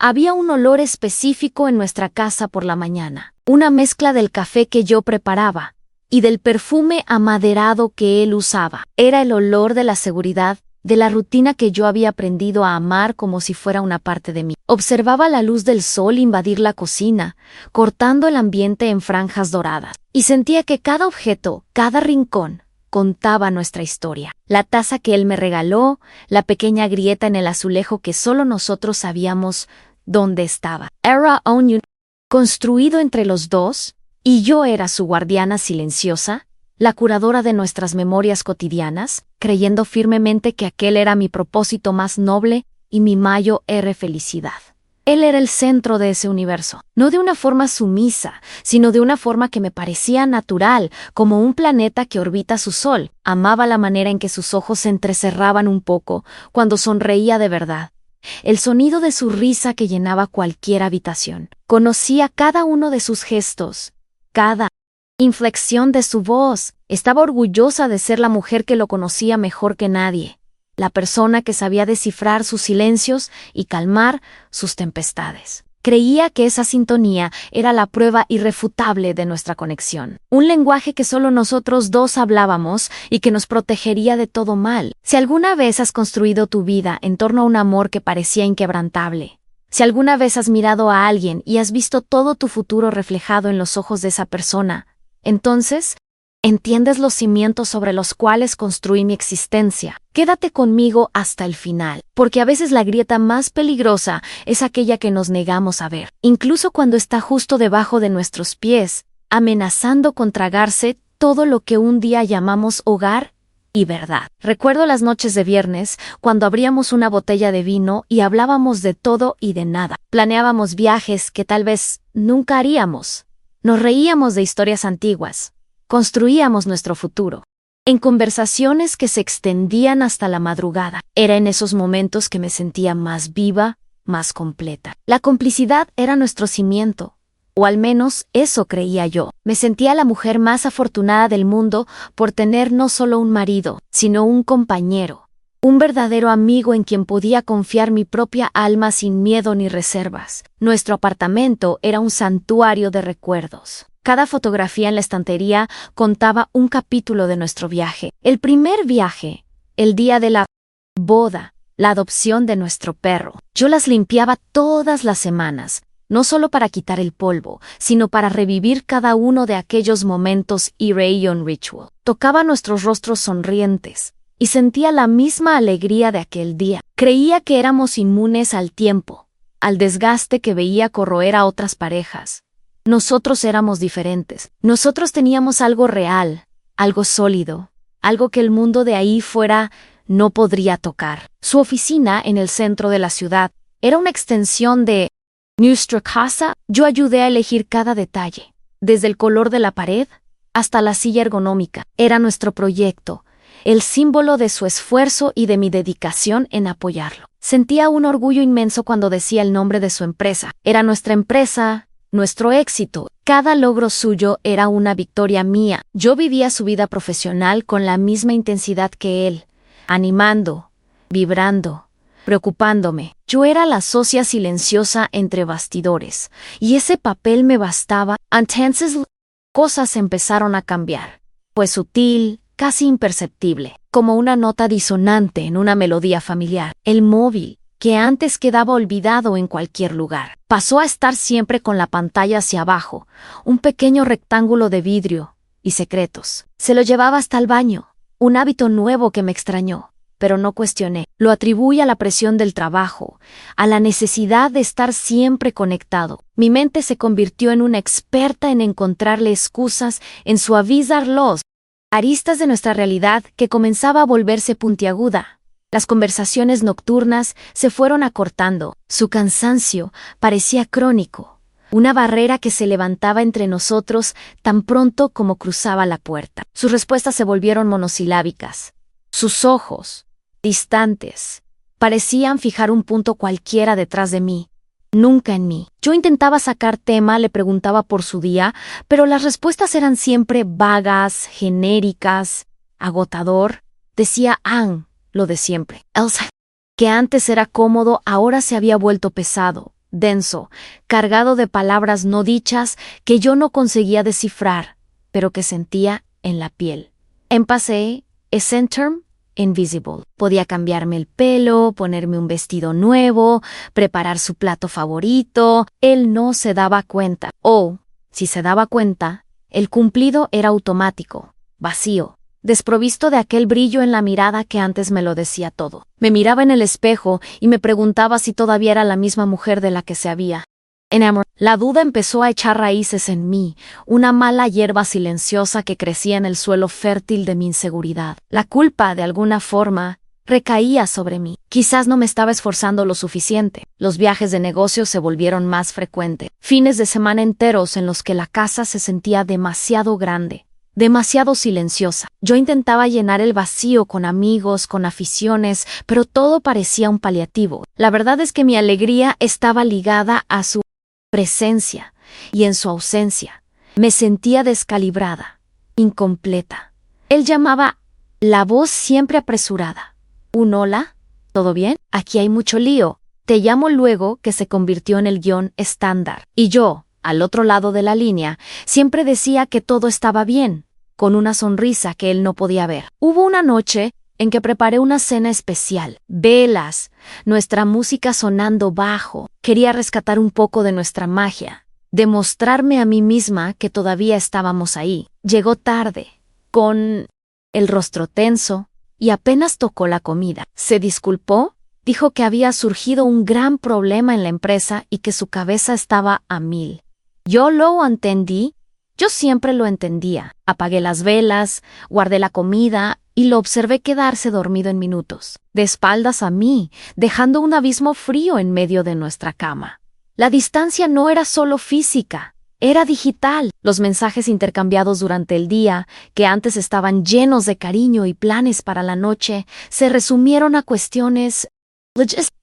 Había un olor específico en nuestra casa por la mañana, una mezcla del café que yo preparaba y del perfume amaderado que él usaba. Era el olor de la seguridad, de la rutina que yo había aprendido a amar como si fuera una parte de mí. Observaba la luz del sol invadir la cocina, cortando el ambiente en franjas doradas, y sentía que cada objeto, cada rincón, contaba nuestra historia. La taza que él me regaló, la pequeña grieta en el azulejo que solo nosotros sabíamos dónde estaba. Era un construido entre los dos, y yo era su guardiana silenciosa, la curadora de nuestras memorias cotidianas, creyendo firmemente que aquel era mi propósito más noble y mi mayor felicidad. Él era el centro de ese universo, no de una forma sumisa, sino de una forma que me parecía natural, como un planeta que orbita su sol. Amaba la manera en que sus ojos se entrecerraban un poco cuando sonreía de verdad, el sonido de su risa que llenaba cualquier habitación. Conocía cada uno de sus gestos, cada inflexión de su voz. Estaba orgullosa de ser la mujer que lo conocía mejor que nadie, la persona que sabía descifrar sus silencios y calmar sus tempestades. Creía que esa sintonía era la prueba irrefutable de nuestra conexión, un lenguaje que solo nosotros dos hablábamos y que nos protegería de todo mal. Si alguna vez has construido tu vida en torno a un amor que parecía inquebrantable, si alguna vez has mirado a alguien y has visto todo tu futuro reflejado en los ojos de esa persona, entonces entiendes los cimientos sobre los cuales construí mi existencia. Quédate conmigo hasta el final, porque a veces la grieta más peligrosa es aquella que nos negamos a ver, incluso cuando está justo debajo de nuestros pies, amenazando con tragarse todo lo que un día llamamos hogar y verdad. Recuerdo las noches de viernes, cuando abríamos una botella de vino y hablábamos de todo y de nada. Planeábamos viajes que tal vez nunca haríamos. Nos reíamos de historias antiguas. Construíamos nuestro futuro, en conversaciones que se extendían hasta la madrugada. Era en esos momentos que me sentía más viva, más completa. La complicidad era nuestro cimiento, o al menos eso creía yo. Me sentía la mujer más afortunada del mundo por tener no solo un marido, sino un compañero, un verdadero amigo en quien podía confiar mi propia alma sin miedo ni reservas. Nuestro apartamento era un santuario de recuerdos. Cada fotografía en la estantería contaba un capítulo de nuestro viaje. El primer viaje, el día de la boda, la adopción de nuestro perro. Yo las limpiaba todas las semanas, no solo para quitar el polvo, sino para revivir cada uno de aquellos momentos Irayon Ritual. Tocaba nuestros rostros sonrientes y sentía la misma alegría de aquel día. Creía que éramos inmunes al tiempo, al desgaste que veía corroer a otras parejas. Nosotros éramos diferentes. Nosotros teníamos algo real, algo sólido, algo que el mundo de ahí fuera no podría tocar. Su oficina, en el centro de la ciudad, era una extensión de nuestra casa. Yo ayudé a elegir cada detalle, desde el color de la pared hasta la silla ergonómica. Era nuestro proyecto, el símbolo de su esfuerzo y de mi dedicación en apoyarlo. Sentía un orgullo inmenso cuando decía el nombre de su empresa. Era nuestra empresa, nuestro éxito. Cada logro suyo era una victoria mía. Yo vivía su vida profesional con la misma intensidad que él, animando, vibrando, preocupándome. Yo era la socia silenciosa entre bastidores, y ese papel me bastaba. Entonces, cosas empezaron a cambiar. Fue sutil, casi imperceptible, como una nota disonante en una melodía familiar. El móvil, que antes quedaba olvidado en cualquier lugar, pasó a estar siempre con la pantalla hacia abajo, un pequeño rectángulo de vidrio y secretos. Se lo llevaba hasta el baño, un hábito nuevo que me extrañó, pero no cuestioné. Lo atribuí a la presión del trabajo, a la necesidad de estar siempre conectado. Mi mente se convirtió en una experta en encontrarle excusas, en suavizar los aristas de nuestra realidad que comenzaba a volverse puntiaguda. Las conversaciones nocturnas se fueron acortando. Su cansancio parecía crónico, una barrera que se levantaba entre nosotros tan pronto como cruzaba la puerta. Sus respuestas se volvieron monosilábicas. Sus ojos, distantes, parecían fijar un punto cualquiera detrás de mí, nunca en mí. Yo intentaba sacar tema, le preguntaba por su día, pero las respuestas eran siempre vagas, genéricas. Agotador, decía lo de siempre. Elsa, que antes era cómodo, ahora se había vuelto pesado, denso, cargado de palabras no dichas que yo no conseguía descifrar, pero que sentía en la piel. Empecé, term invisible. Podía cambiarme el pelo, ponerme un vestido nuevo, preparar su plato favorito. Él no se daba cuenta. O, si se daba cuenta, el cumplido era automático, vacío, desprovisto de aquel brillo en la mirada que antes me lo decía todo. Me miraba en el espejo y me preguntaba si todavía era la misma mujer de la que se había enamorado. La duda empezó a echar raíces en mí, una mala hierba silenciosa que crecía en el suelo fértil de mi inseguridad. La culpa, de alguna forma, recaía sobre mí. Quizás no me estaba esforzando lo suficiente. Los viajes de negocios se volvieron más frecuentes. Fines de semana enteros en los que la casa se sentía demasiado grande, demasiado silenciosa. Yo intentaba llenar el vacío con amigos, con aficiones, pero todo parecía un paliativo. La verdad es que mi alegría estaba ligada a su presencia, y en su ausencia me sentía descalibrada, incompleta. Él llamaba, la voz siempre apresurada. ¿Un hola? ¿Todo bien? Aquí hay mucho lío. Te llamo luego, que se convirtió en el guión estándar. Y yo, al otro lado de la línea, siempre decía que todo estaba bien, con una sonrisa que él no podía ver. Hubo una noche en que preparé una cena especial. Velas, nuestra música sonando bajo. Quería rescatar un poco de nuestra magia, demostrarme a mí misma que todavía estábamos ahí. Llegó tarde, con el rostro tenso, y apenas tocó la comida. Se disculpó, dijo que había surgido un gran problema en la empresa y que su cabeza estaba a mil. Yo lo entendí, yo siempre lo entendía. Apagué las velas, guardé la comida y lo observé quedarse dormido en minutos, de espaldas a mí, dejando un abismo frío en medio de nuestra cama. La distancia no era solo física, era digital. Los mensajes intercambiados durante el día, que antes estaban llenos de cariño y planes para la noche, se resumieron a cuestiones: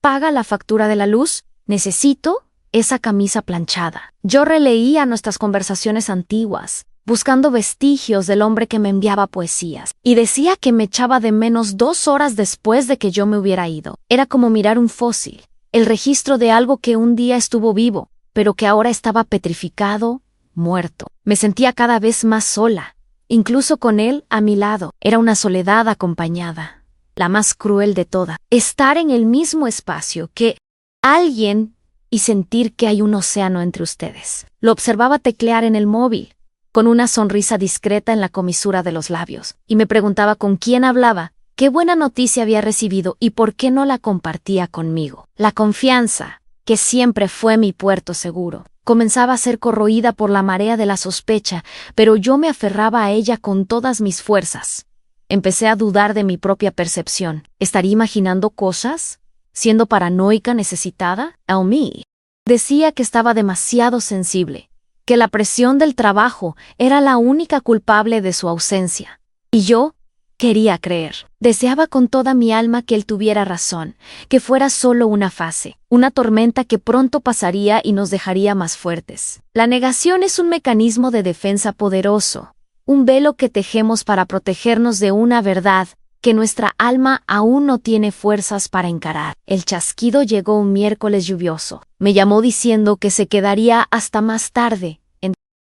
¿paga la factura de la luz? ¿Necesito esa camisa planchada? Yo releía nuestras conversaciones antiguas, buscando vestigios del hombre que me enviaba poesías, y decía que me echaba de menos 2 horas después de que yo me hubiera ido. Era como mirar un fósil, el registro de algo que un día estuvo vivo, pero que ahora estaba petrificado, muerto. Me sentía cada vez más sola, incluso con él a mi lado. Era una soledad acompañada, la más cruel de todas. Estar en el mismo espacio que alguien y sentir que hay un océano entre ustedes. Lo observaba teclear en el móvil, con una sonrisa discreta en la comisura de los labios, y me preguntaba con quién hablaba, qué buena noticia había recibido y por qué no la compartía conmigo. La confianza, que siempre fue mi puerto seguro, comenzaba a ser corroída por la marea de la sospecha, pero yo me aferraba a ella con todas mis fuerzas. Empecé a dudar de mi propia percepción. ¿Estaría imaginando cosas? ¿Siendo paranoica necesitada? ¿A mí? Decía que estaba demasiado sensible, que la presión del trabajo era la única culpable de su ausencia. Y yo quería creer. Deseaba con toda mi alma que él tuviera razón, que fuera solo una fase, una tormenta que pronto pasaría y nos dejaría más fuertes. La negación es un mecanismo de defensa poderoso, un velo que tejemos para protegernos de una verdad que nuestra alma aún no tiene fuerzas para encarar. El chasquido llegó un miércoles lluvioso. Me llamó diciendo que se quedaría hasta más tarde en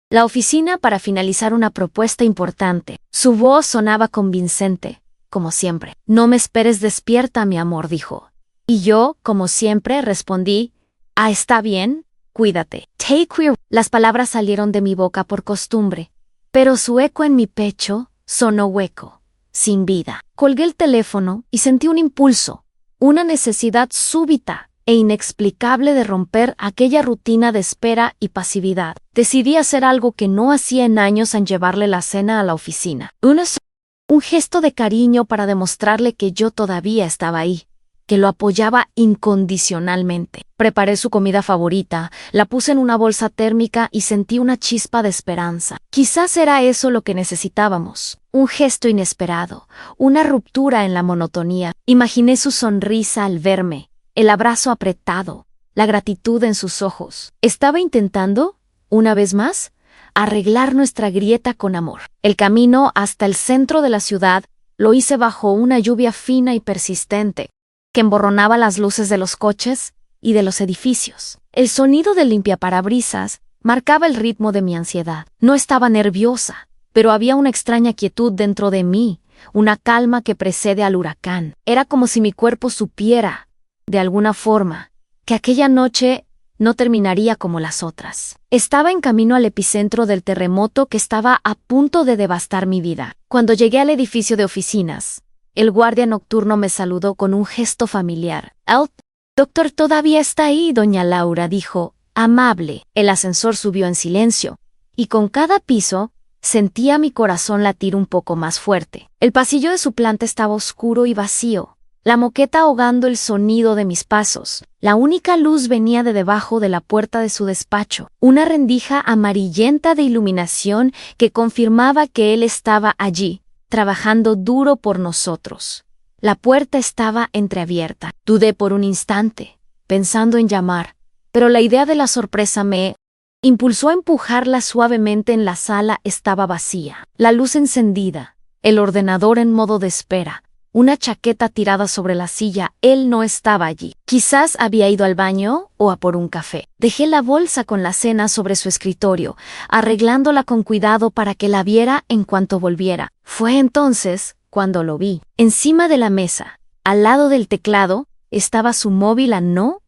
la oficina para finalizar una propuesta importante. Su voz sonaba convincente, como siempre. No me esperes despierta, mi amor, dijo. Y yo, como siempre, respondí, está bien, cuídate. Take care. Las palabras salieron de mi boca por costumbre, pero su eco en mi pecho sonó hueco, sin vida. Colgué el teléfono y sentí un impulso, una necesidad súbita e inexplicable de romper aquella rutina de espera y pasividad. Decidí hacer algo que no hacía en años al llevarle la cena a la oficina. Un gesto de cariño para demostrarle que yo todavía estaba ahí, que lo apoyaba incondicionalmente. Preparé su comida favorita, la puse en una bolsa térmica y sentí una chispa de esperanza. Quizás era eso lo que necesitábamos. Un gesto inesperado, una ruptura en la monotonía. Imaginé su sonrisa al verme, el abrazo apretado, la gratitud en sus ojos. Estaba intentando, una vez más, arreglar nuestra grieta con amor. El camino hasta el centro de la ciudad lo hice bajo una lluvia fina y persistente, que emborronaba las luces de los coches, y de los edificios. El sonido del limpiaparabrisas marcaba el ritmo de mi ansiedad. No estaba nerviosa, pero había una extraña quietud dentro de mí, una calma que precede al huracán. Era como si mi cuerpo supiera, de alguna forma, que aquella noche no terminaría como las otras. Estaba en camino al epicentro del terremoto que estaba a punto de devastar mi vida. Cuando llegué al edificio de oficinas, el guardia nocturno me saludó con un gesto familiar. «El doctor todavía está ahí, doña Laura», dijo, amable. El ascensor subió en silencio, y con cada piso sentía mi corazón latir un poco más fuerte. El pasillo de su planta estaba oscuro y vacío, la moqueta ahogando el sonido de mis pasos. La única luz venía de debajo de la puerta de su despacho, una rendija amarillenta de iluminación que confirmaba que él estaba allí, trabajando duro por nosotros. La puerta estaba entreabierta. Dudé por un instante, pensando en llamar, pero la idea de la sorpresa me impulsó a empujarla suavemente. En la sala estaba vacía, la luz encendida, el ordenador en modo de espera, una chaqueta tirada sobre la silla. Él no estaba allí. Quizás había ido al baño o a por un café. Dejé la bolsa con la cena sobre su escritorio, arreglándola con cuidado para que la viera en cuanto volviera. Fue entonces cuando lo vi. Encima de la mesa, al lado del teclado, estaba su móvil.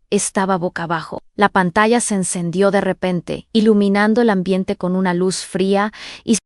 Estaba boca abajo. La pantalla se encendió de repente, iluminando el ambiente con una luz fría y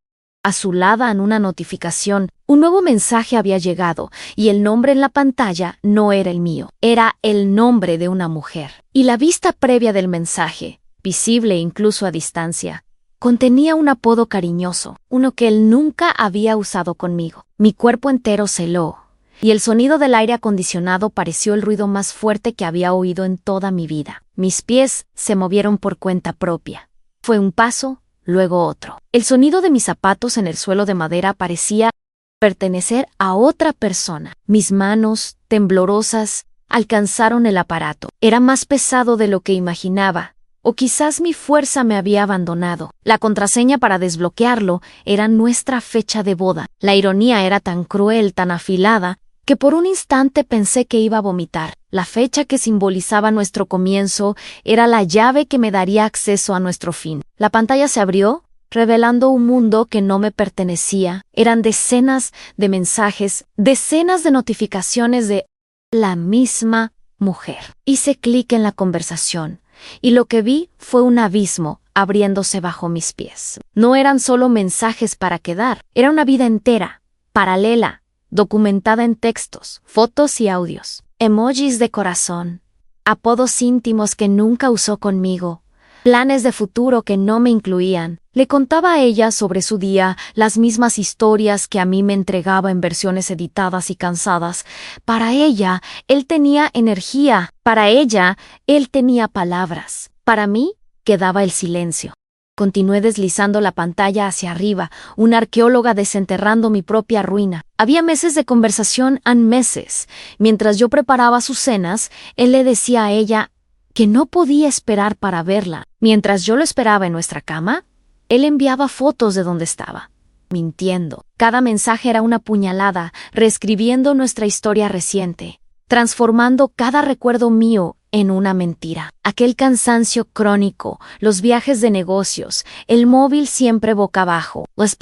azulada. En una notificación, un nuevo mensaje había llegado, y el nombre en la pantalla no era el mío, era el nombre de una mujer. Y la vista previa del mensaje, visible incluso a distancia, contenía un apodo cariñoso, uno que él nunca había usado conmigo. Mi cuerpo entero se heló, y el sonido del aire acondicionado pareció el ruido más fuerte que había oído en toda mi vida. Mis pies se movieron por cuenta propia. Fue un paso, luego otro. El sonido de mis zapatos en el suelo de madera parecía pertenecer a otra persona. Mis manos, temblorosas, alcanzaron el aparato. Era más pesado de lo que imaginaba, o quizás mi fuerza me había abandonado. La contraseña para desbloquearlo era nuestra fecha de boda. La ironía era tan cruel, tan afilada, que por un instante pensé que iba a vomitar. La fecha que simbolizaba nuestro comienzo era la llave que me daría acceso a nuestro fin. La pantalla se abrió, revelando un mundo que no me pertenecía. Eran decenas de mensajes, decenas de notificaciones de la misma mujer. Hice clic en la conversación, y lo que vi fue un abismo abriéndose bajo mis pies. No eran solo mensajes para quedar, era una vida entera, paralela, documentada en textos, fotos y audios, emojis de corazón, apodos íntimos que nunca usó conmigo, planes de futuro que no me incluían. Le contaba a ella sobre su día, las mismas historias que a mí me entregaba en versiones editadas y cansadas. Para ella, él tenía energía. Para ella, él tenía palabras. Para mí, quedaba el silencio. Continué deslizando la pantalla hacia arriba, una arqueóloga desenterrando mi propia ruina. Había meses de conversación, meses. Mientras yo preparaba sus cenas, él le decía a ella que no podía esperar para verla. Mientras yo lo esperaba en nuestra cama, él enviaba fotos de donde estaba, mintiendo. Cada mensaje era una puñalada, reescribiendo nuestra historia reciente, transformando cada recuerdo mío en una mentira. Aquel cansancio crónico, los viajes de negocios, el móvil siempre boca abajo. Las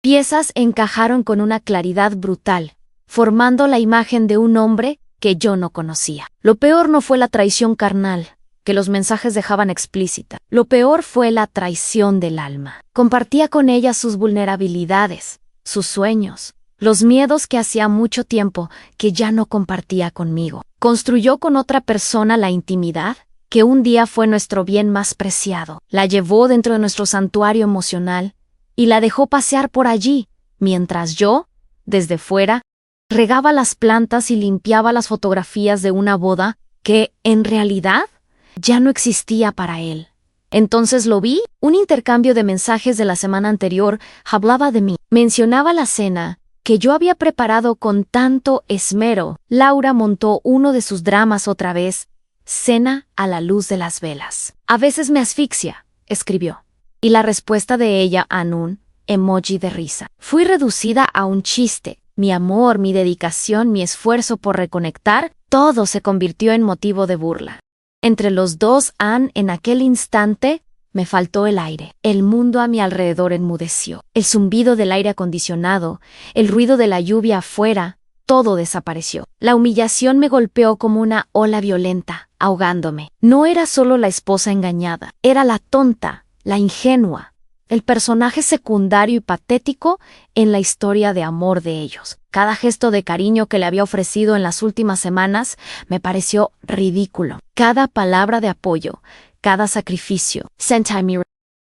piezas encajaron con una claridad brutal, formando la imagen de un hombre que yo no conocía. Lo peor no fue la traición carnal, que los mensajes dejaban explícita. Lo peor fue la traición del alma. Compartía con ella sus vulnerabilidades, sus sueños, los miedos que hacía mucho tiempo que ya no compartía conmigo. Construyó con otra persona la intimidad que un día fue nuestro bien más preciado. La llevó dentro de nuestro santuario emocional y la dejó pasear por allí, mientras yo, desde fuera, regaba las plantas y limpiaba las fotografías de una boda que, en realidad, ya no existía para él. Entonces lo vi, un intercambio de mensajes de la semana anterior hablaba de mí. Mencionaba la cena que yo había preparado con tanto esmero. Laura montó uno de sus dramas otra vez, cena a la luz de las velas. A veces me asfixia, escribió. Y la respuesta de ella en un emoji de risa. Fui reducida a un chiste. Mi amor, mi dedicación, mi esfuerzo por reconectar, todo se convirtió en motivo de burla. Entre los dos, en aquel instante, me faltó el aire. El mundo a mi alrededor enmudeció. El zumbido del aire acondicionado, el ruido de la lluvia afuera, todo desapareció. La humillación me golpeó como una ola violenta, ahogándome. No era solo la esposa engañada, era la tonta, la ingenua, el personaje secundario y patético en la historia de amor de ellos. Cada gesto de cariño que le había ofrecido en las últimas semanas me pareció ridículo. Cada palabra de apoyo, cada sacrificio, sentí mi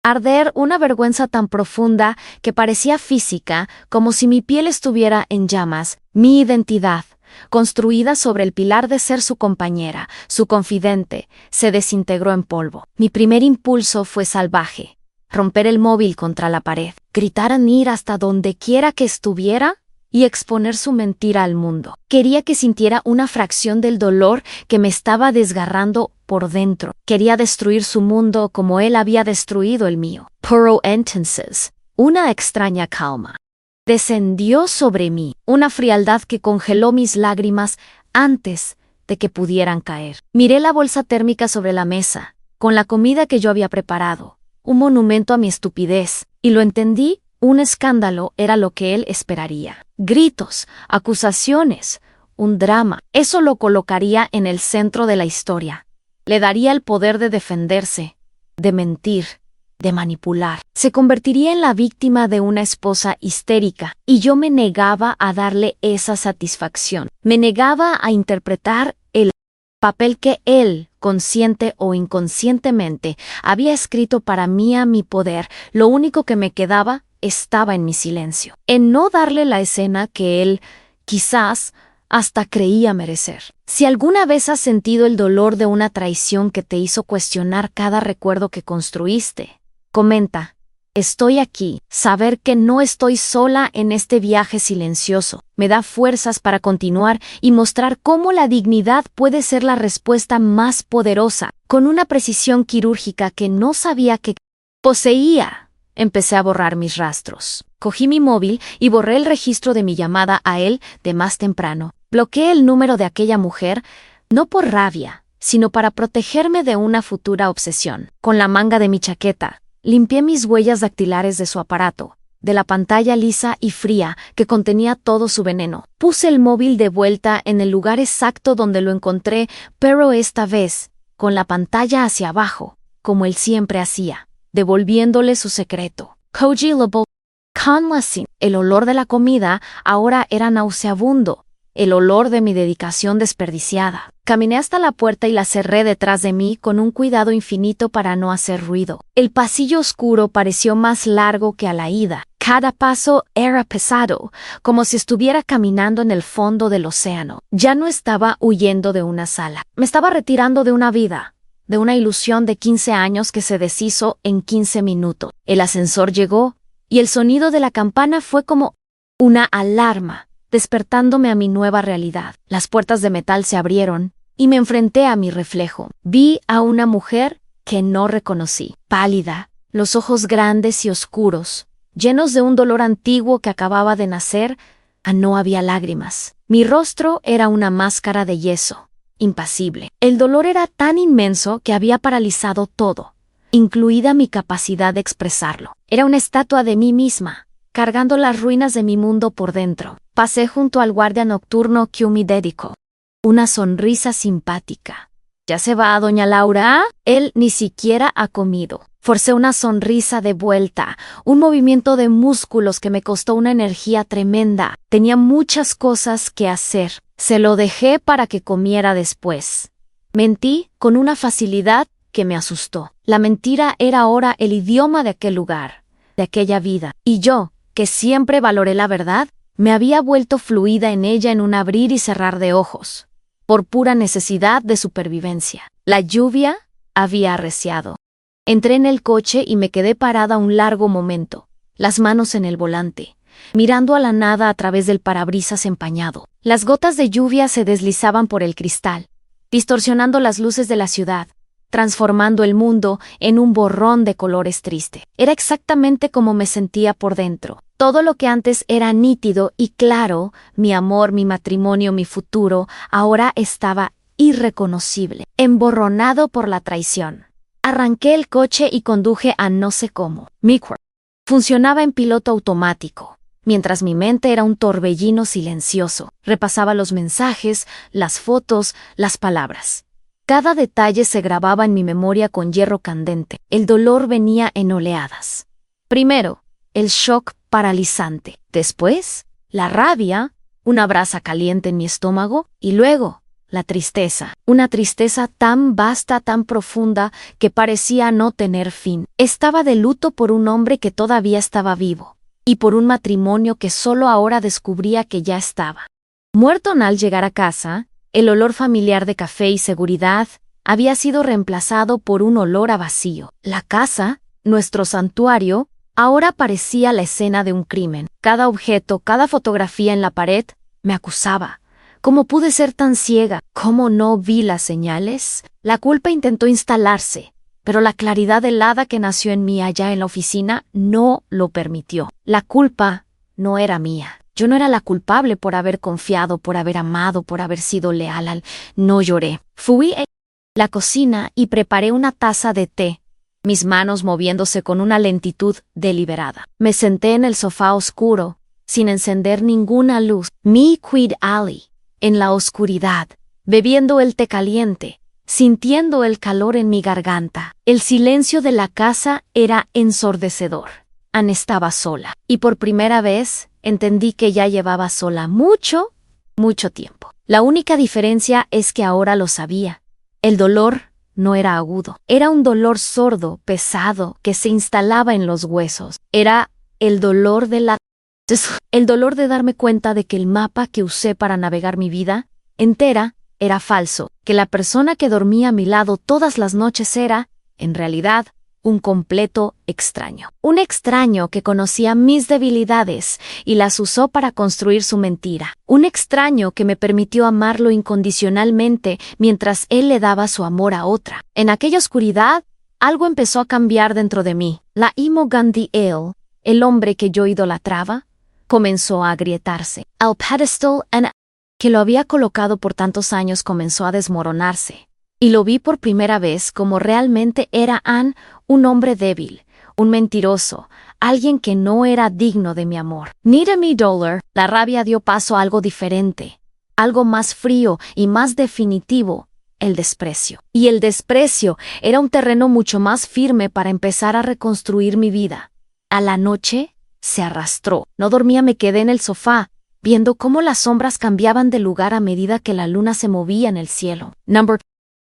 arder una vergüenza tan profunda que parecía física, como si mi piel estuviera en llamas. Mi identidad, construida sobre el pilar de ser su compañera, su confidente, se desintegró en polvo. Mi primer impulso fue salvaje: romper el móvil contra la pared, gritar en ira hasta donde quiera que estuviera y exponer su mentira al mundo. Quería que sintiera una fracción del dolor que me estaba desgarrando por dentro. Quería destruir su mundo como él había destruido el mío. Pero entonces, una extraña calma descendió sobre mí, una frialdad que congeló mis lágrimas antes de que pudieran caer. Miré la bolsa térmica sobre la mesa, con la comida que yo había preparado, un monumento a mi estupidez, y lo entendí. Un escándalo era lo que él esperaría. Gritos, acusaciones, un drama. Eso lo colocaría en el centro de la historia. Le daría el poder de defenderse, de mentir, de manipular. Se convertiría en la víctima de una esposa histérica, y yo me negaba a darle esa satisfacción. Me negaba a interpretar el papel que él, consciente o inconscientemente, había escrito para mí a mi poder. Lo único que me quedaba estaba en mi silencio, en no darle la escena que él, quizás, hasta creía merecer. Si alguna vez has sentido el dolor de una traición que te hizo cuestionar cada recuerdo que construiste, comenta: estoy aquí. Saber que no estoy sola en este viaje silencioso me da fuerzas para continuar y mostrar cómo la dignidad puede ser la respuesta más poderosa. Con una precisión quirúrgica que no sabía que poseía, empecé a borrar mis rastros. Cogí mi móvil y borré el registro de mi llamada a él de más temprano. Bloqueé el número de aquella mujer, no por rabia, sino para protegerme de una futura obsesión. Con la manga de mi chaqueta, limpié mis huellas dactilares de su aparato, de la pantalla lisa y fría que contenía todo su veneno. Puse el móvil de vuelta en el lugar exacto donde lo encontré, pero esta vez, con la pantalla hacia abajo, como él siempre hacía, devolviéndole su secreto. Congelable. El olor de la comida ahora era nauseabundo, el olor de mi dedicación desperdiciada. Caminé hasta la puerta y la cerré detrás de mí con un cuidado infinito para no hacer ruido. El pasillo oscuro pareció más largo que a la ida. Cada paso era pesado, como si estuviera caminando en el fondo del océano. Ya no estaba huyendo de una sala. Me estaba retirando de una vida, de una ilusión de 15 años que se deshizo en 15 minutos. El ascensor llegó, y el sonido de la campana fue como una alarma, despertándome a mi nueva realidad. Las puertas de metal se abrieron, y me enfrenté a mi reflejo. Vi a una mujer que no reconocí, pálida, los ojos grandes y oscuros, llenos de un dolor antiguo que acababa de nacer. No había lágrimas. Mi rostro era una máscara de yeso, impasible. El dolor era tan inmenso que había paralizado todo, incluida mi capacidad de expresarlo. Era una estatua de mí misma, cargando las ruinas de mi mundo por dentro. Pasé junto al guardia nocturno que me dedicó una sonrisa simpática. ¿Ya se va, doña Laura? Él ni siquiera ha comido. Forcé una sonrisa de vuelta, un movimiento de músculos que me costó una energía tremenda. Tenía muchas cosas que hacer. Se lo dejé para que comiera después. Mentí con una facilidad que me asustó. La mentira era ahora el idioma de aquel lugar, de aquella vida. Y yo, que siempre valoré la verdad, me había vuelto fluida en ella en un abrir y cerrar de ojos, por pura necesidad de supervivencia. La lluvia había arreciado. Entré en el coche y me quedé parada un largo momento, las manos en el volante, mirando a la nada a través del parabrisas empañado. Las gotas de lluvia se deslizaban por el cristal, distorsionando las luces de la ciudad, transformando el mundo en un borrón de colores triste. Era exactamente como me sentía por dentro. Todo lo que antes era nítido y claro, mi amor, mi matrimonio, mi futuro, ahora estaba irreconocible, emborronado por la traición. Arranqué el coche y conduje a no sé cómo. Mi cuerpo funcionaba en piloto automático, mientras mi mente era un torbellino silencioso. Repasaba los mensajes, las fotos, las palabras. Cada detalle se grababa en mi memoria con hierro candente. El dolor venía en oleadas. Primero, el shock paralizante. Después, la rabia, una brasa caliente en mi estómago, y luego, la tristeza. Una tristeza tan vasta, tan profunda, que parecía no tener fin. Estaba de luto por un hombre que todavía estaba vivo, y por un matrimonio que solo ahora descubría que ya estaba muerto. Al llegar a casa, el olor familiar de café y seguridad había sido reemplazado por un olor a vacío. La casa, nuestro santuario, ahora parecía la escena de un crimen. Cada objeto, cada fotografía en la pared, me acusaba. ¿Cómo pude ser tan ciega? ¿Cómo no vi las señales? La culpa intentó instalarse, pero la claridad helada que nació en mí allá en la oficina no lo permitió. La culpa no era mía. Yo no era la culpable por haber confiado, por haber amado, por haber sido leal. No lloré. Fui a la cocina y preparé una taza de té, mis manos moviéndose con una lentitud deliberada. Me senté en el sofá oscuro, sin encender ninguna luz. Mi Quid Ali, en la oscuridad, bebiendo el té caliente, sintiendo el calor en mi garganta. El silencio de la casa era ensordecedor. Anne estaba sola, y por primera vez entendí que ya llevaba sola mucho tiempo. La única diferencia es que ahora lo sabía. El dolor no era agudo. Era un dolor sordo, pesado, que se instalaba en los huesos. Era el dolor de darme cuenta de que el mapa que usé para navegar mi vida entera era falso, que la persona que dormía a mi lado todas las noches era, en realidad, un completo extraño. Un extraño que conocía mis debilidades y las usó para construir su mentira. Un extraño que me permitió amarlo incondicionalmente mientras él le daba su amor a otra. En aquella oscuridad, algo empezó a cambiar dentro de mí. La Imo Gandhi Ale, el hombre que yo idolatraba, comenzó a agrietarse. El pedestal que lo había colocado por tantos años comenzó a desmoronarse. Y lo vi por primera vez como realmente era Anne, un hombre débil, un mentiroso, alguien que no era digno de mi amor. Near me dolor, la rabia dio paso a algo diferente, algo más frío y más definitivo, el desprecio. Y el desprecio era un terreno mucho más firme para empezar a reconstruir mi vida. A la noche se arrastró. No dormía, me quedé en el sofá, viendo cómo las sombras cambiaban de lugar a medida que la luna se movía en el cielo.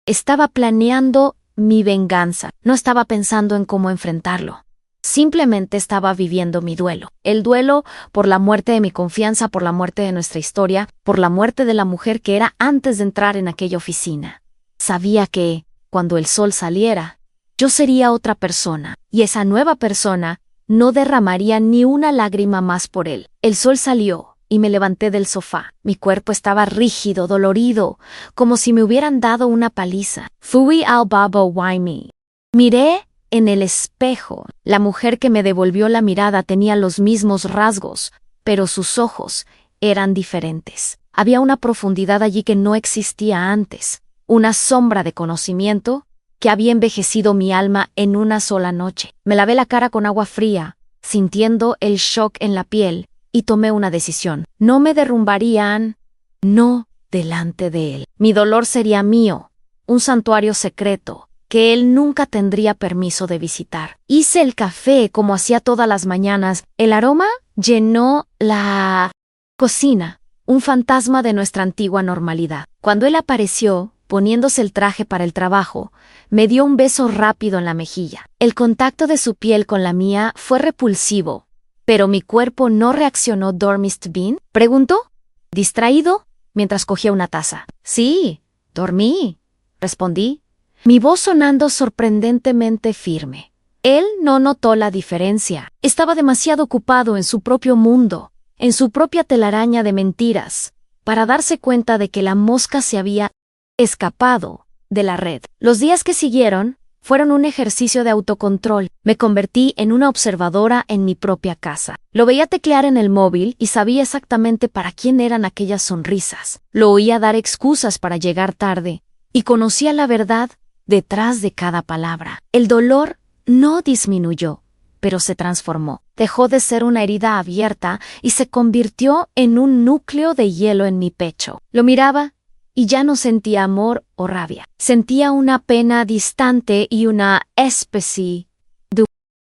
Estaba planeando mi venganza. No estaba pensando en cómo enfrentarlo. Simplemente estaba viviendo mi duelo. El duelo por la muerte de mi confianza, por la muerte de nuestra historia, por la muerte de la mujer que era antes de entrar en aquella oficina. Sabía que, cuando el sol saliera, yo sería otra persona, y esa nueva persona no derramaría ni una lágrima más por él. El sol salió. Y me levanté del sofá. Mi cuerpo estaba rígido, dolorido, como si me hubieran dado una paliza. Fui al Baba Waimi. Miré en el espejo. La mujer que me devolvió la mirada tenía los mismos rasgos, pero sus ojos eran diferentes. Había una profundidad allí que no existía antes, una sombra de conocimiento que había envejecido mi alma en una sola noche. Me lavé la cara con agua fría, sintiendo el shock en la piel, y tomé una decisión. No me derrumbarían, no delante de él. Mi dolor sería mío, un santuario secreto, que él nunca tendría permiso de visitar. Hice el café como hacía todas las mañanas. El aroma llenó la cocina, un fantasma de nuestra antigua normalidad. Cuando él apareció, poniéndose el traje para el trabajo, me dio un beso rápido en la mejilla. El contacto de su piel con la mía fue repulsivo, pero mi cuerpo no reaccionó. ¿Dormiste bien?, preguntó, distraído, mientras cogía una taza. Sí, dormí, respondí, mi voz sonando sorprendentemente firme. Él no notó la diferencia. Estaba demasiado ocupado en su propio mundo, en su propia telaraña de mentiras, para darse cuenta de que la mosca se había escapado de la red. Los días que siguieron fueron un ejercicio de autocontrol. Me convertí en una observadora en mi propia casa. Lo veía teclear en el móvil y sabía exactamente para quién eran aquellas sonrisas. Lo oía dar excusas para llegar tarde, y conocía la verdad detrás de cada palabra. El dolor no disminuyó, pero se transformó. Dejó de ser una herida abierta y se convirtió en un núcleo de hielo en mi pecho. Lo miraba y ya no sentía amor o rabia. Sentía una pena distante y una especie de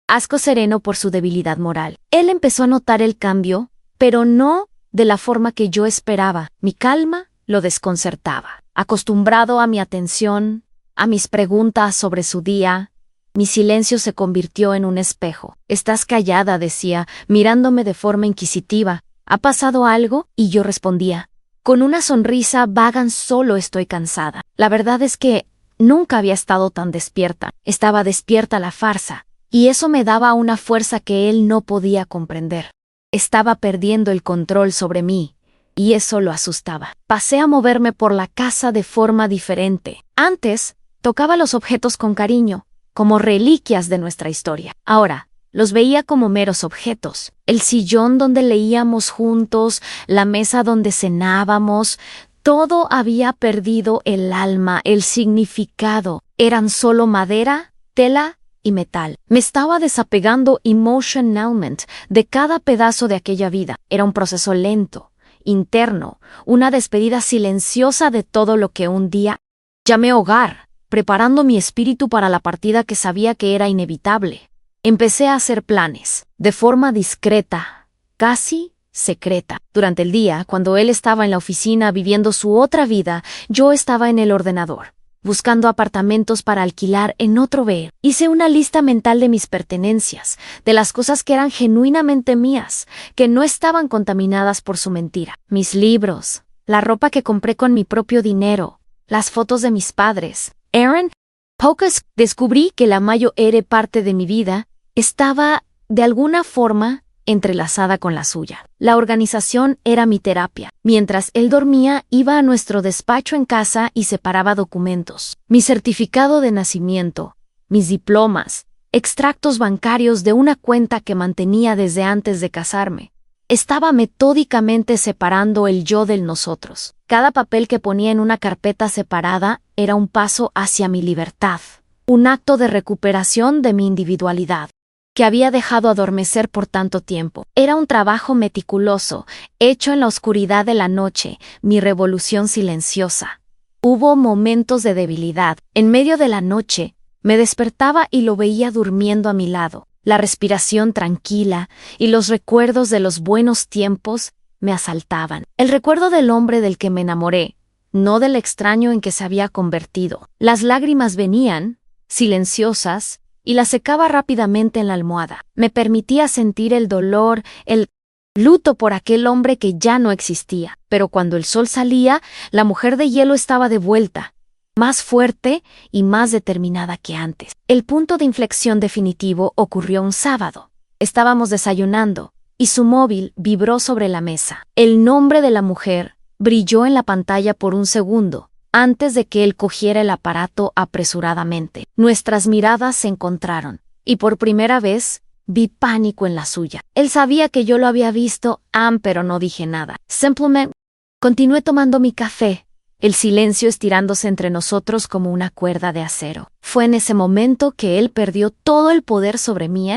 asco sereno por su debilidad moral. Él empezó a notar el cambio, pero no de la forma que yo esperaba. Mi calma lo desconcertaba. Acostumbrado a mi atención, a mis preguntas sobre su día, mi silencio se convirtió en un espejo. «Estás callada», decía, mirándome de forma inquisitiva. «¿Ha pasado algo?» Y yo respondía, con una sonrisa vaga, «Solo estoy cansada». La verdad es que nunca había estado tan despierta. Estaba despierta a la farsa, y eso me daba una fuerza que él no podía comprender. Estaba perdiendo el control sobre mí, y eso lo asustaba. Pasé a moverme por la casa de forma diferente. Antes, tocaba los objetos con cariño, como reliquias de nuestra historia. Ahora, los veía como meros objetos. El sillón donde leíamos juntos, la mesa donde cenábamos, todo había perdido el alma, el significado. Eran solo madera, tela y metal. Me estaba desapegando emotionalmente de cada pedazo de aquella vida. Era un proceso lento, interno, una despedida silenciosa de todo lo que un día llamé hogar, preparando mi espíritu para la partida que sabía que era inevitable. Empecé a hacer planes, de forma discreta, casi secreta. Durante el día, cuando él estaba en la oficina viviendo su otra vida, yo estaba en el ordenador, buscando apartamentos para alquilar en otro BR. Hice una lista mental de mis pertenencias, de las cosas que eran genuinamente mías, que no estaban contaminadas por su mentira. Mis libros, la ropa que compré con mi propio dinero, las fotos de mis padres. Aaron, pocas descubrí que la mayor parte de mi vida estaba, de alguna forma, entrelazada con la suya. La organización era mi terapia. Mientras él dormía, iba a nuestro despacho en casa y separaba documentos. Mi certificado de nacimiento, mis diplomas, extractos bancarios de una cuenta que mantenía desde antes de casarme. Estaba metódicamente separando el yo del nosotros. Cada papel que ponía en una carpeta separada era un paso hacia mi libertad, un acto de recuperación de mi individualidad, que había dejado adormecer por tanto tiempo. Era un trabajo meticuloso, hecho en la oscuridad de la noche, mi revolución silenciosa. Hubo momentos de debilidad. En medio de la noche, me despertaba y lo veía durmiendo a mi lado. La respiración tranquila y los recuerdos de los buenos tiempos me asaltaban. El recuerdo del hombre del que me enamoré, no del extraño en que se había convertido. Las lágrimas venían, silenciosas, y las secaba rápidamente en la almohada. Me permitía sentir el dolor, el luto por aquel hombre que ya no existía. Pero cuando el sol salía, la mujer de hielo estaba de vuelta, más fuerte y más determinada que antes. El punto de inflexión definitivo ocurrió un sábado. Estábamos desayunando, y su móvil vibró sobre la mesa. El nombre de la mujer brilló en la pantalla por un segundo, antes de que él cogiera el aparato apresuradamente. Nuestras miradas se encontraron, y por primera vez vi pánico en la suya. Él sabía que yo lo había visto, pero no dije nada. Simplemente continué tomando mi café, el silencio estirándose entre nosotros como una cuerda de acero. Fue en ese momento que él perdió todo el poder sobre mí,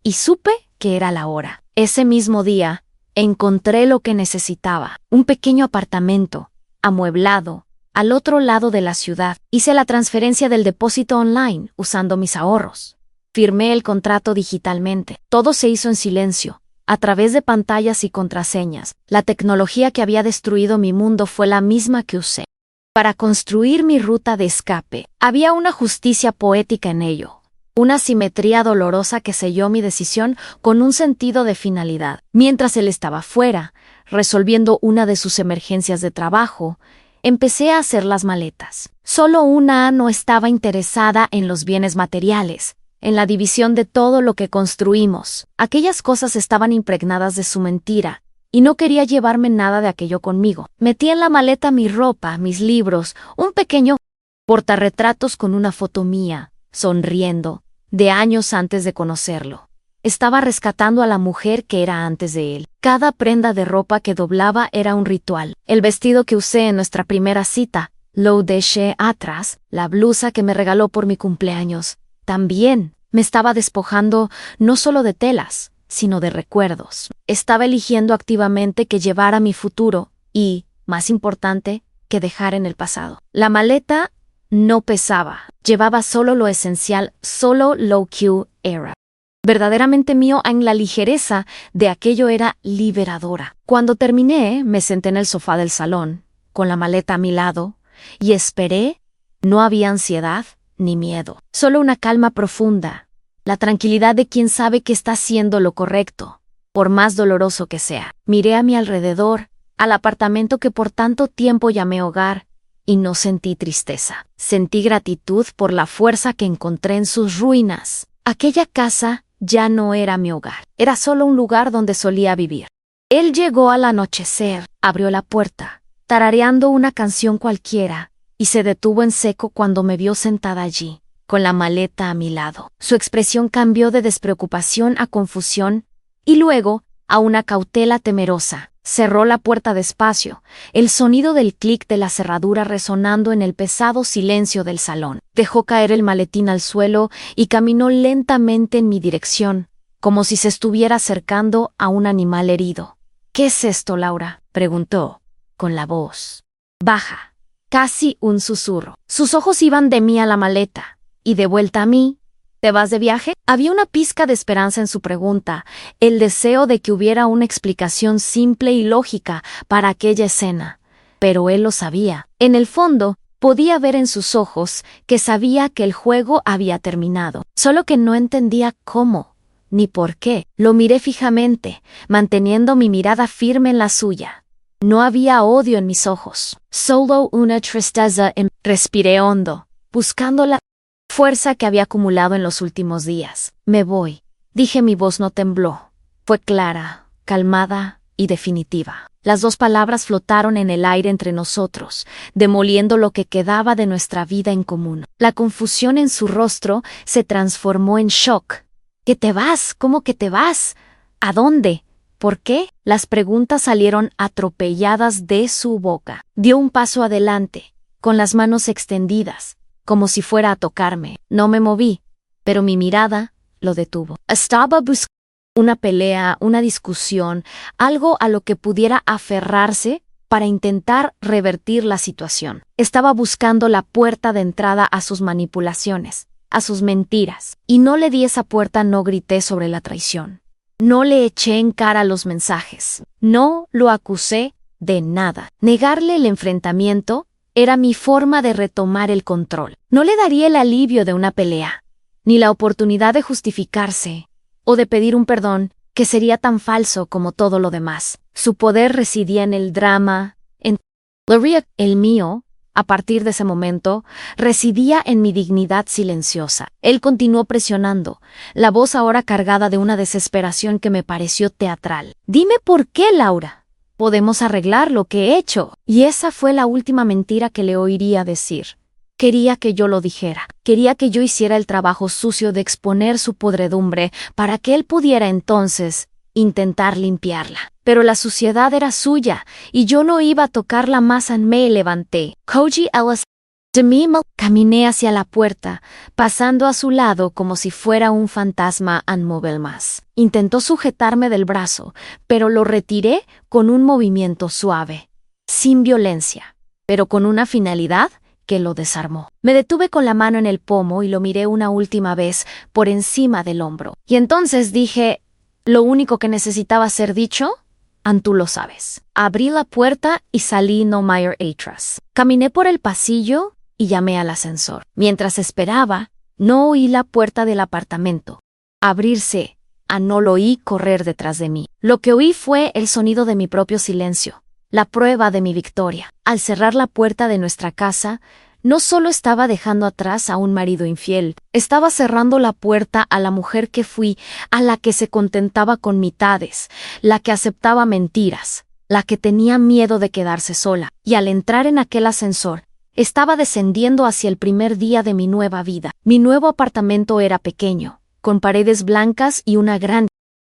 y supe que era la hora. Ese mismo día, encontré lo que necesitaba, un pequeño apartamento, amueblado, al otro lado de la ciudad. Hice la transferencia del depósito online, usando mis ahorros. Firmé el contrato digitalmente. Todo se hizo en silencio, a través de pantallas y contraseñas. La tecnología que había destruido mi mundo fue la misma que usé para construir mi ruta de escape. Había una justicia poética en ello, una simetría dolorosa que selló mi decisión con un sentido de finalidad. Mientras él estaba fuera, resolviendo una de sus emergencias de trabajo, empecé a hacer las maletas. Solo una no estaba interesada en los bienes materiales, en la división de todo lo que construimos. Aquellas cosas estaban impregnadas de su mentira, y no quería llevarme nada de aquello conmigo. Metí en la maleta mi ropa, mis libros, un pequeño portarretratos con una foto mía, sonriendo, de años antes de conocerlo. Estaba rescatando a la mujer que era antes de él. Cada prenda de ropa que doblaba era un ritual. El vestido que usé en nuestra primera cita lo dejé atrás, la blusa que me regaló por mi cumpleaños. También me estaba despojando no solo de telas, sino de recuerdos. Estaba eligiendo activamente que llevar a mi futuro y, más importante, que dejar en el pasado. La maleta no pesaba, llevaba solo lo esencial, solo lo que era verdaderamente mío. En la ligereza de aquello era liberadora. Cuando terminé, me senté en el sofá del salón, con la maleta a mi lado, y esperé. No había ansiedad ni miedo, solo una calma profunda, la tranquilidad de quien sabe que está haciendo lo correcto, por más doloroso que sea. Miré a mi alrededor, al apartamento que por tanto tiempo llamé hogar, y no sentí tristeza. Sentí gratitud por la fuerza que encontré en sus ruinas. Aquella casa ya no era mi hogar, era solo un lugar donde solía vivir. Él llegó al anochecer, abrió la puerta, tarareando una canción cualquiera, y se detuvo en seco cuando me vio sentada allí, con la maleta a mi lado. Su expresión cambió de despreocupación a confusión, y luego a una cautela temerosa. Cerró la puerta despacio, el sonido del clic de la cerradura resonando en el pesado silencio del salón. Dejó caer el maletín al suelo y caminó lentamente en mi dirección, como si se estuviera acercando a un animal herido. «¿Qué es esto, Laura?», preguntó, con la voz baja, casi un susurro. Sus ojos iban de mí a la maleta, y de vuelta a mí. «¿Te vas de viaje?». Había una pizca de esperanza en su pregunta, el deseo de que hubiera una explicación simple y lógica para aquella escena. Pero él lo sabía. En el fondo, podía ver en sus ojos que sabía que el juego había terminado, solo que no entendía cómo, ni por qué. Lo miré fijamente, manteniendo mi mirada firme en la suya. No había odio en mis ojos, solo una tristeza. Respiré hondo, buscando la fuerza que había acumulado en los últimos días. «Me voy», dije. Mi voz no tembló. Fue clara, calmada y definitiva. Las dos palabras flotaron en el aire entre nosotros, demoliendo lo que quedaba de nuestra vida en común. La confusión en su rostro se transformó en shock. «¿Que te vas? ¿Cómo que te vas? ¿A dónde? ¿Por qué?». Las preguntas salieron atropelladas de su boca. Dio un paso adelante, con las manos extendidas, como si fuera a tocarme. No me moví, pero mi mirada lo detuvo. Estaba buscando una pelea, una discusión, algo a lo que pudiera aferrarse para intentar revertir la situación. Estaba buscando la puerta de entrada a sus manipulaciones, a sus mentiras. Y no le di esa puerta, no grité sobre la traición. No le eché en cara los mensajes. No lo acusé de nada. Negarle el enfrentamiento era mi forma de retomar el control. No le daría el alivio de una pelea, ni la oportunidad de justificarse o de pedir un perdón que sería tan falso como todo lo demás. Su poder residía en el drama, en el mío, a partir de ese momento, residía en mi dignidad silenciosa. Él continuó presionando, la voz ahora cargada de una desesperación que me pareció teatral. «Dime por qué, Laura. Podemos arreglar lo que he hecho». Y esa fue la última mentira que le oiría decir. Quería que yo lo dijera. Quería que yo hiciera el trabajo sucio de exponer su podredumbre para que él pudiera entonces intentar limpiarla. Pero la suciedad era suya y yo no iba a tocarla más. Me levanté. Koji Ellis. De mí caminé hacia la puerta, pasando a su lado como si fuera un fantasma inmóvil más. Intentó sujetarme del brazo, pero lo retiré con un movimiento suave, sin violencia, pero con una finalidad que lo desarmó. Me detuve con la mano en el pomo y lo miré una última vez por encima del hombro. Y entonces dije, lo único que necesitaba ser dicho, tú lo sabes. Abrí la puerta y salí no mayor atrás. Caminé por el pasillo y llamé al ascensor. Mientras esperaba, no oí la puerta del apartamento abrirse, no lo oí correr detrás de mí. Lo que oí fue el sonido de mi propio silencio, la prueba de mi victoria. Al cerrar la puerta de nuestra casa, no solo estaba dejando atrás a un marido infiel, estaba cerrando la puerta a la mujer que fui, a la que se contentaba con mitades, la que aceptaba mentiras, la que tenía miedo de quedarse sola. Y al entrar en aquel ascensor, estaba descendiendo hacia el primer día de mi nueva vida. Mi nuevo apartamento era pequeño, con paredes blancas y una gran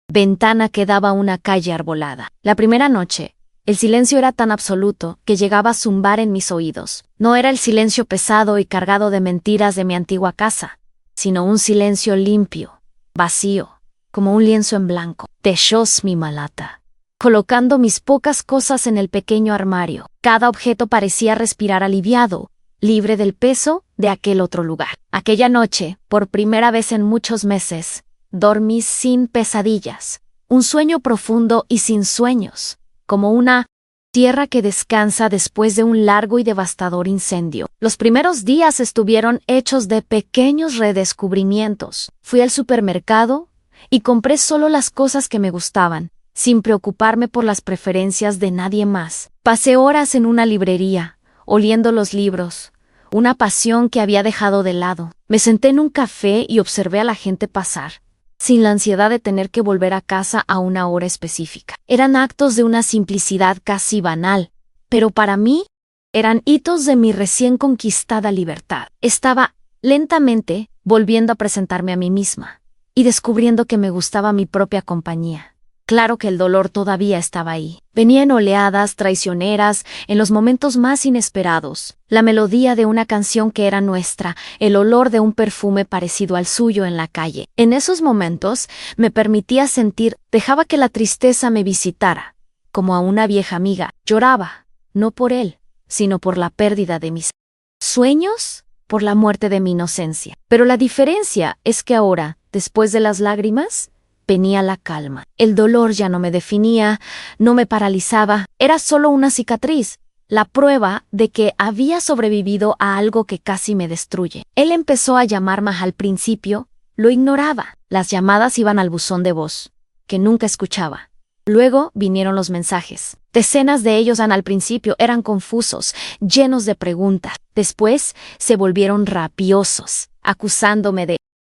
ventana que daba a una calle arbolada. La primera noche, El silencio era tan absoluto que llegaba a zumbar en mis oídos. No era el silencio pesado y cargado de mentiras de mi antigua casa, sino un silencio limpio, vacío, como un lienzo en blanco. Techos mi malata. Colocando mis pocas cosas en el pequeño armario, cada objeto parecía respirar aliviado, libre del peso de aquel otro lugar. Aquella noche, por primera vez en muchos meses, dormí sin pesadillas, un sueño profundo y sin sueños, como una tierra que descansa después de un largo y devastador incendio. Los primeros días estuvieron hechos de pequeños redescubrimientos. Fui al supermercado y compré solo las cosas que me gustaban, sin preocuparme por las preferencias de nadie más. Pasé horas en una librería, oliendo los libros, una pasión que había dejado de lado. Me senté en un café y observé a la gente pasar, sin la ansiedad de tener que volver a casa a una hora específica. Eran actos de una simplicidad casi banal, pero para mí eran hitos de mi recién conquistada libertad. Estaba lentamente volviendo a presentarme a mí misma y descubriendo que me gustaba mi propia compañía. Claro que el dolor todavía estaba ahí. Venía en oleadas traicioneras, en los momentos más inesperados. La melodía de una canción que era nuestra, el olor de un perfume parecido al suyo en la calle. En esos momentos me permitía sentir, dejaba que la tristeza me visitara, como a una vieja amiga. Lloraba, no por él, sino por la pérdida de mis sueños, por la muerte de mi inocencia. Pero la diferencia es que ahora, después de las lágrimas, venía la calma. El dolor ya no me definía, no me paralizaba, era solo una cicatriz, la prueba de que había sobrevivido a algo que casi me destruye. Él empezó a llamarme al principio, lo ignoraba. Las llamadas iban al buzón de voz, que nunca escuchaba. Luego vinieron los mensajes. Decenas de ellos al principio eran confusos, llenos de preguntas. Después se volvieron rabiosos, acusándome de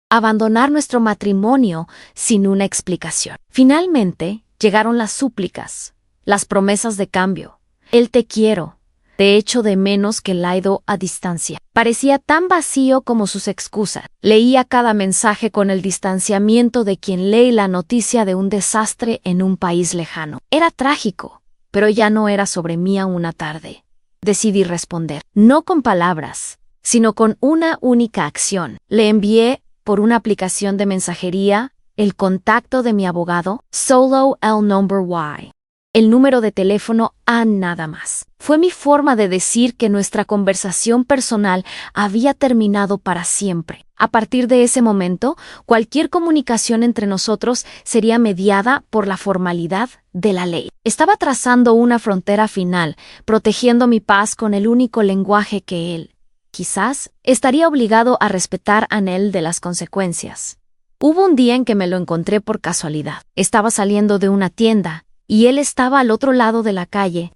abandonar nuestro matrimonio sin una explicación. Finalmente, llegaron las súplicas, las promesas de cambio. El te quiero, te echo de menos que Laido a distancia. Parecía tan vacío como sus excusas. Leía cada mensaje con el distanciamiento de quien lee la noticia de un desastre en un país lejano. Era trágico, pero ya no era sobre mí a una tarde. Decidí responder, no con palabras, sino con una única acción. Le envié por una aplicación de mensajería, el contacto de mi abogado, solo el number Y. El número de teléfono a nada más. Fue mi forma de decir que nuestra conversación personal había terminado para siempre. A partir de ese momento, cualquier comunicación entre nosotros sería mediada por la formalidad de la ley. Estaba trazando una frontera final, protegiendo mi paz con el único lenguaje que él, quizás, estaría obligado a respetar anel de las consecuencias. Hubo un día en que me lo encontré por casualidad. Estaba saliendo de una tienda, y él estaba al otro lado de la calle.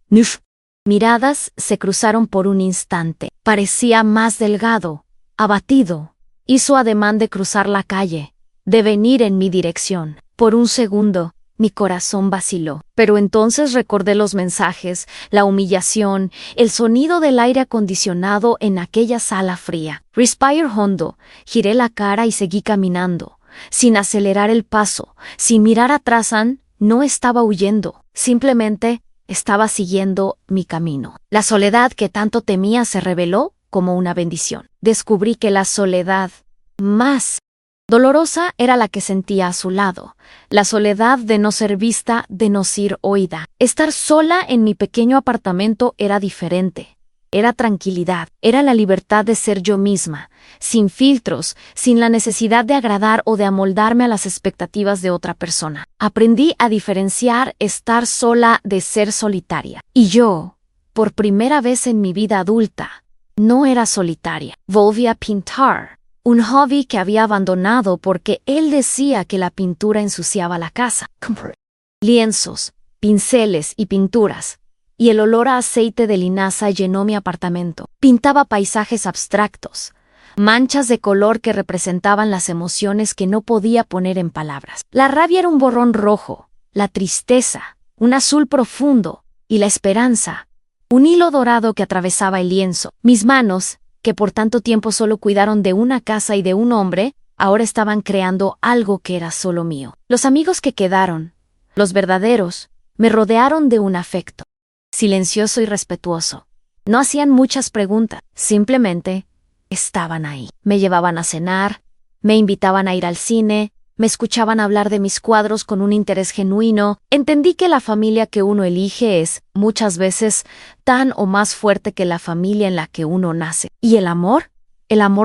Miradas se cruzaron por un instante. Parecía más delgado, abatido. Hizo ademán de cruzar la calle, de venir en mi dirección. Por un segundo, mi corazón vaciló, pero entonces recordé los mensajes, la humillación, el sonido del aire acondicionado en aquella sala fría. Respiré hondo, giré la cara y seguí caminando, sin acelerar el paso, sin mirar atrás. No estaba huyendo, simplemente estaba siguiendo mi camino. La soledad que tanto temía se reveló como una bendición. Descubrí que la soledad más dolorosa era la que sentía a su lado, la soledad de no ser vista, de no ser oída. Estar sola en mi pequeño apartamento era diferente. Era tranquilidad, era la libertad de ser yo misma, sin filtros, sin la necesidad de agradar o de amoldarme a las expectativas de otra persona. Aprendí a diferenciar estar sola de ser solitaria. Y yo, por primera vez en mi vida adulta, no era solitaria. Volví a pintar. Un hobby que había abandonado porque él decía que la pintura ensuciaba la casa. Lienzos, pinceles y pinturas, y el olor a aceite de linaza llenó mi apartamento. Pintaba paisajes abstractos, manchas de color que representaban las emociones que no podía poner en palabras. La rabia era un borrón rojo, la tristeza, un azul profundo, y la esperanza, un hilo dorado que atravesaba el lienzo. Mis manos, que por tanto tiempo solo cuidaron de una casa y de un hombre, ahora estaban creando algo que era solo mío. Los amigos que quedaron, los verdaderos, me rodearon de un afecto. silencioso y respetuoso. No hacían muchas preguntas, simplemente estaban ahí. Me llevaban a cenar, me invitaban a ir al cine, me escuchaban hablar de mis cuadros con un interés genuino. Entendí que la familia que uno elige es, muchas veces, tan o más fuerte que la familia en la que uno nace. ¿Y el amor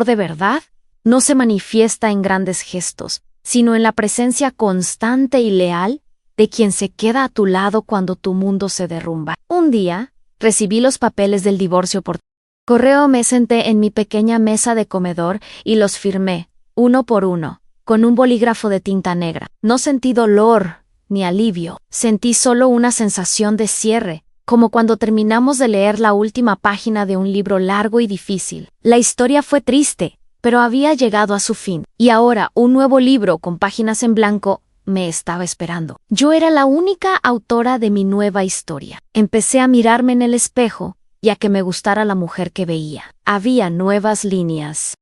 de verdad, no se manifiesta en grandes gestos, sino en la presencia constante y leal de quien se queda a tu lado cuando tu mundo se derrumba? Un día, recibí los papeles del divorcio por correo. Me senté en mi pequeña mesa de comedor y los firmé, uno por uno, con un bolígrafo de tinta negra. No sentí dolor ni alivio, sentí solo una sensación de cierre, como cuando terminamos de leer la última página de un libro largo y difícil. La historia fue triste, pero había llegado a su fin, y ahora un nuevo libro con páginas en blanco me estaba esperando. Yo era la única autora de mi nueva historia. Empecé a mirarme en el espejo y a que me gustara la mujer que veía. Había nuevas líneas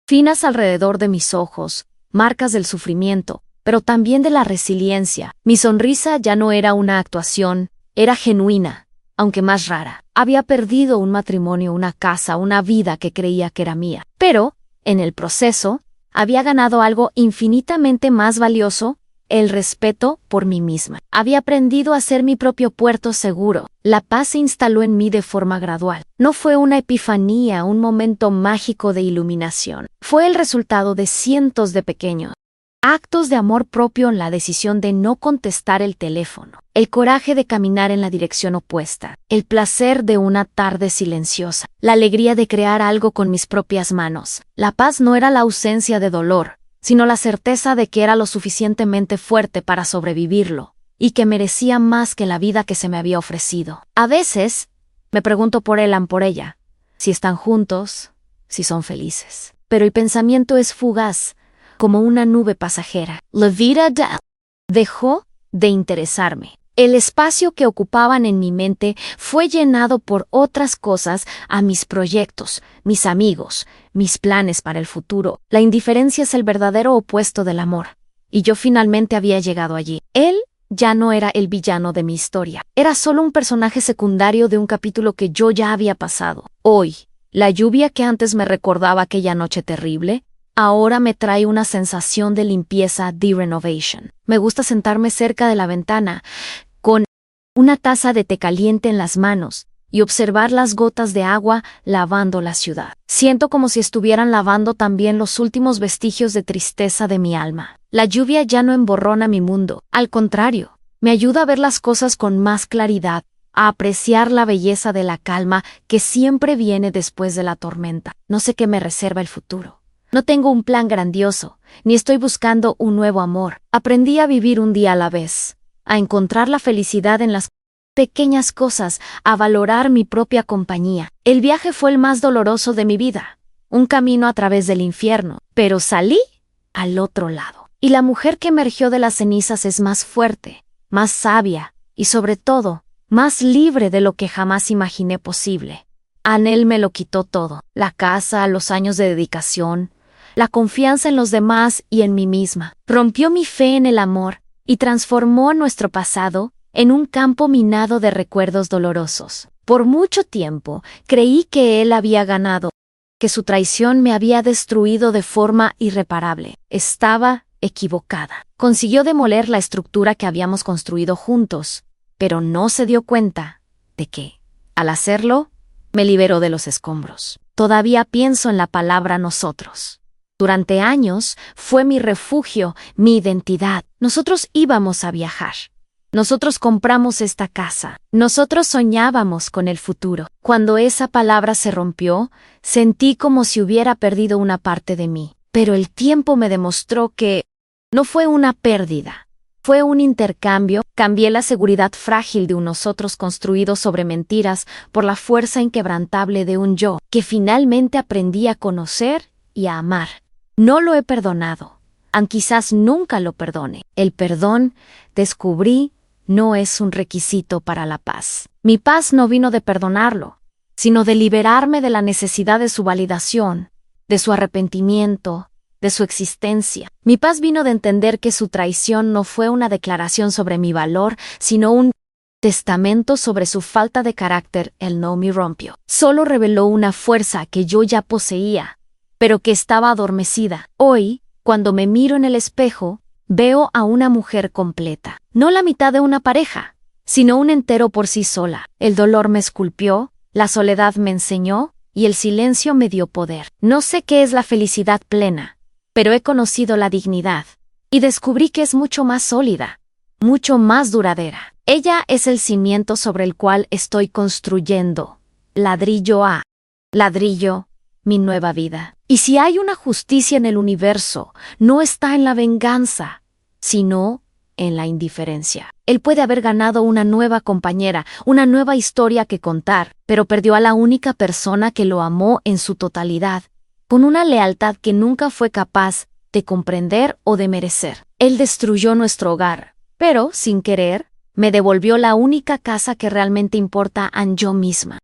finas alrededor de mis ojos, marcas del sufrimiento, pero también de la resiliencia. Mi sonrisa ya no era una actuación, era genuina, aunque más rara. Había perdido un matrimonio, una casa, una vida que creía que era mía. Pero, en el proceso, había ganado algo infinitamente más valioso: el respeto por mí misma. Había aprendido a ser mi propio puerto seguro. La paz se instaló en mí de forma gradual. No fue una epifanía, un momento mágico de iluminación. Fue el resultado de cientos de pequeños actos de amor propio, en la decisión de no contestar el teléfono, el coraje de caminar en la dirección opuesta, el placer de una tarde silenciosa, la alegría de crear algo con mis propias manos. La paz no era la ausencia de dolor, sino la certeza de que era lo suficientemente fuerte para sobrevivirlo, y que merecía más que la vida que se me había ofrecido. A veces, me pregunto por él, por ella, si están juntos, si son felices. Pero el pensamiento es fugaz, como una nube pasajera. La vida dejó de interesarme. El espacio que ocupaban en mi mente fue llenado por otras cosas, a mis proyectos, mis amigos, mis planes para el futuro. La indiferencia es el verdadero opuesto del amor. Y yo finalmente había llegado allí. Él ya no era el villano de mi historia. Era solo un personaje secundario de un capítulo que yo ya había pasado. Hoy, la lluvia que antes me recordaba aquella noche terrible, ahora me trae una sensación de limpieza, de renovation. Me gusta sentarme cerca de la ventana, con una taza de té caliente en las manos, y observar las gotas de agua lavando la ciudad. Siento como si estuvieran lavando también los últimos vestigios de tristeza de mi alma. La lluvia ya no emborrona mi mundo. Al contrario, me ayuda a ver las cosas con más claridad, a apreciar la belleza de la calma que siempre viene después de la tormenta. No sé qué me reserva el futuro. No tengo un plan grandioso, ni estoy buscando un nuevo amor. Aprendí a vivir un día a la vez, a encontrar la felicidad en las pequeñas cosas, a valorar mi propia compañía. El viaje fue el más doloroso de mi vida, un camino a través del infierno, pero salí al otro lado. Y la mujer que emergió de las cenizas es más fuerte, más sabia y, sobre todo, más libre de lo que jamás imaginé posible. Anel me lo quitó todo: la casa, los años de dedicación, la confianza en los demás y en mí misma. Rompió mi fe en el amor y transformó nuestro pasado en un campo minado de recuerdos dolorosos. Por mucho tiempo creí que él había ganado, que su traición me había destruido de forma irreparable. Estaba equivocada. Consiguió demoler la estructura que habíamos construido juntos, pero no se dio cuenta de que, al hacerlo, me liberó de los escombros. Todavía pienso en la palabra nosotros. Durante años fue mi refugio, mi identidad. Nosotros íbamos a viajar. Nosotros compramos esta casa. Nosotros soñábamos con el futuro. Cuando esa palabra se rompió, sentí como si hubiera perdido una parte de mí. Pero el tiempo me demostró que no fue una pérdida. Fue un intercambio. Cambié la seguridad frágil de un nosotros construido sobre mentiras por la fuerza inquebrantable de un yo que finalmente aprendí a conocer y a amar. No lo he perdonado, aunque quizás nunca lo perdone. El perdón, descubrí, no es un requisito para la paz. Mi paz no vino de perdonarlo, sino de liberarme de la necesidad de su validación, de su arrepentimiento, de su existencia. Mi paz vino de entender que su traición no fue una declaración sobre mi valor, sino un testamento sobre su falta de carácter, él no me rompió. Solo reveló una fuerza que yo ya poseía, pero que estaba adormecida. Hoy, cuando me miro en el espejo, veo a una mujer completa. No la mitad de una pareja, sino un entero por sí sola. El dolor me esculpió, la soledad me enseñó y el silencio me dio poder. No sé qué es la felicidad plena, pero he conocido la dignidad y descubrí que es mucho más sólida, mucho más duradera. Ella es el cimiento sobre el cual estoy construyendo, ladrillo a ladrillo, mi nueva vida. Y si hay una justicia en el universo, no está en la venganza, sino en la indiferencia. Él puede haber ganado una nueva compañera, una nueva historia que contar, pero perdió a la única persona que lo amó en su totalidad, con una lealtad que nunca fue capaz de comprender o de merecer. Él destruyó nuestro hogar, pero, sin querer, me devolvió la única casa que realmente importa a yo misma.